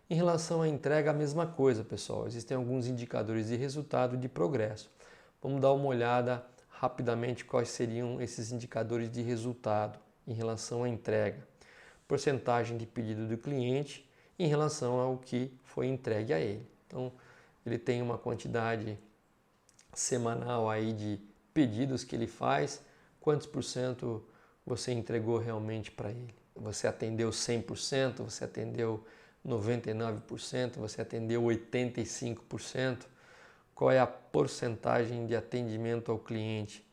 Em relação à entrega, a mesma coisa, pessoal. Existem alguns indicadores de resultado e de progresso. Vamos dar uma olhada rapidamente quais seriam esses indicadores de resultado em relação à entrega. Porcentagem de pedido do cliente em relação ao que foi entregue a ele. Então, ele tem uma quantidade semanal aí de pedidos que ele faz, quantos por cento você entregou realmente para ele? Você atendeu 100%, você atendeu 99%, você atendeu 85%? Qual é a porcentagem de atendimento ao cliente?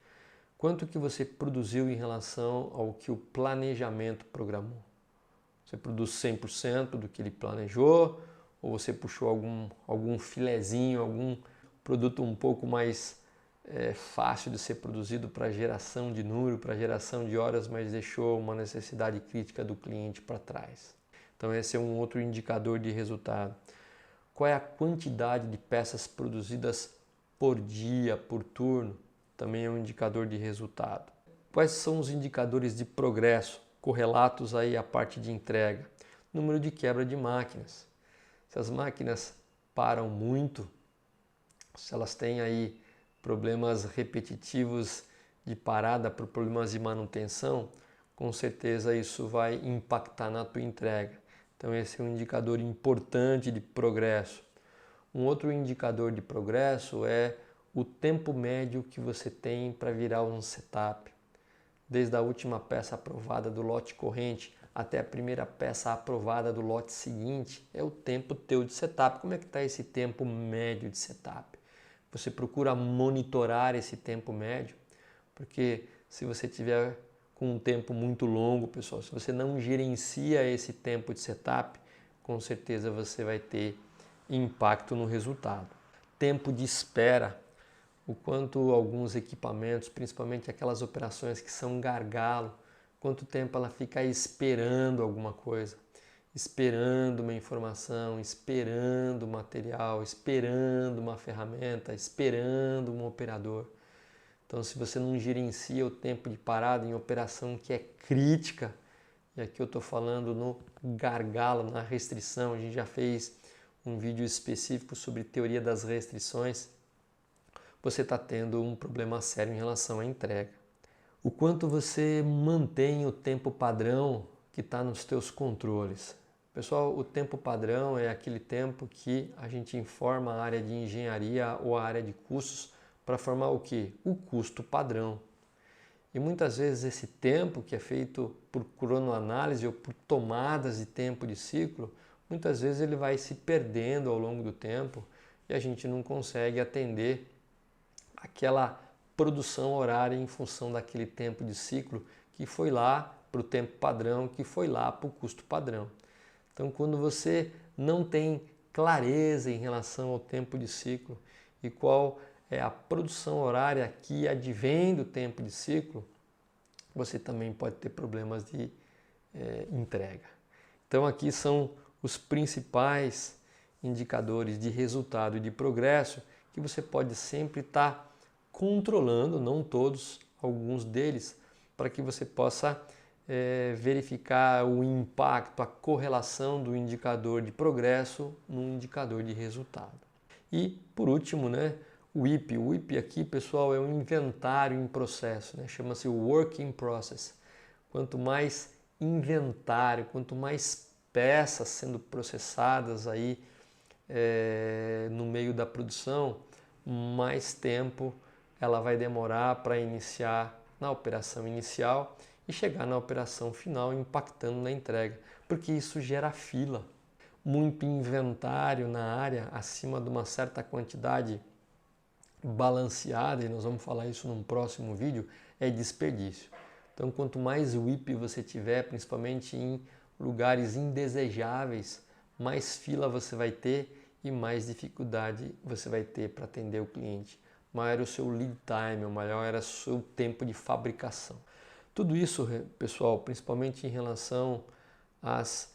Quanto que você produziu em relação ao que o planejamento programou? Você produz 100% do que ele planejou? Ou você puxou algum filezinho, algum produto um pouco mais fácil de ser produzido para geração de número, para geração de horas, mas deixou uma necessidade crítica do cliente para trás? Então esse é um outro indicador de resultado. Qual é a quantidade de peças produzidas por dia, por turno? Também é um indicador de resultado. Quais são os indicadores de progresso, correlatos aí à parte de entrega? Número de quebra de máquinas. Se as máquinas param muito, se elas têm aí problemas repetitivos de parada por problemas de manutenção, com certeza isso vai impactar na tua entrega. Então esse é um indicador importante de progresso. Um outro indicador de progresso é o tempo médio que você tem para virar um setup. Desde a última peça aprovada do lote corrente até a primeira peça aprovada do lote seguinte, é o tempo teu de setup. Como é que está esse tempo médio de setup? Você procura monitorar esse tempo médio, porque se você tiver com um tempo muito longo, pessoal, se você não gerencia esse tempo de setup, com certeza você vai ter impacto no resultado. Tempo de espera, o quanto alguns equipamentos, principalmente aquelas operações que são gargalo, quanto tempo ela fica esperando alguma coisa, esperando uma informação, esperando material, esperando uma ferramenta, esperando um operador. Então, se você não gerencia o tempo de parada em operação que é crítica, e aqui eu estou falando no gargalo, na restrição, a gente já fez um vídeo específico sobre teoria das restrições, você está tendo um problema sério em relação à entrega. O quanto você mantém o tempo padrão que está nos teus controles. Pessoal, o tempo padrão é aquele tempo que a gente informa a área de engenharia ou a área de custos para formar o quê? O custo padrão. E muitas vezes esse tempo que é feito por cronoanálise ou por tomadas de tempo de ciclo, muitas vezes ele vai se perdendo ao longo do tempo e a gente não consegue atender aquela produção horária em função daquele tempo de ciclo que foi lá para o tempo padrão, que foi lá para o custo padrão. Então, quando você não tem clareza em relação ao tempo de ciclo e qual é a produção horária que advém do tempo de ciclo, você também pode ter problemas de entrega. Então, aqui são os principais indicadores de resultado e de progresso que você pode sempre estar controlando, não todos, alguns deles, para que você possa verificar o impacto, a correlação do indicador de progresso no indicador de resultado. E, por último, né, o WIP. O WIP aqui, pessoal, é um inventário em processo, né? Chama-se Work in Process. Quanto mais inventário, quanto mais peças sendo processadas aí no meio da produção, mais tempo ela vai demorar para iniciar na operação inicial e chegar na operação final impactando na entrega, porque isso gera fila. Muito inventário na área acima de uma certa quantidade balanceada, e nós vamos falar isso num próximo vídeo, é desperdício. Então, quanto mais WIP você tiver, principalmente em lugares indesejáveis, mais fila você vai ter e mais dificuldade você vai ter para atender o cliente. Maior era o seu lead time, maior era o seu tempo de fabricação. Tudo isso, pessoal, principalmente em relação às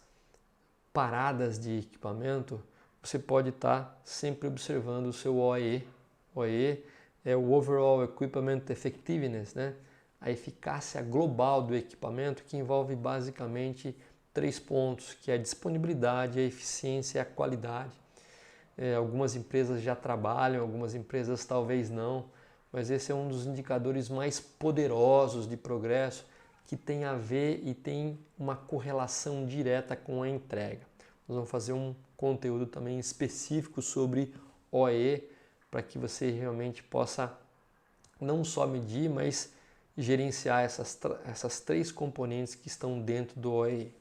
paradas de equipamento, você pode estar sempre observando o seu OE. OE é o Overall Equipment Effectiveness, né? A eficácia global do equipamento, que envolve basicamente 3 pontos, que é a disponibilidade, a eficiência e a qualidade. Algumas empresas já trabalham, algumas empresas talvez não, mas esse é um dos indicadores mais poderosos de progresso que tem a ver e tem uma correlação direta com a entrega. Nós vamos fazer um conteúdo também específico sobre OE para que você realmente possa não só medir, mas gerenciar essas 3 componentes que estão dentro do OE.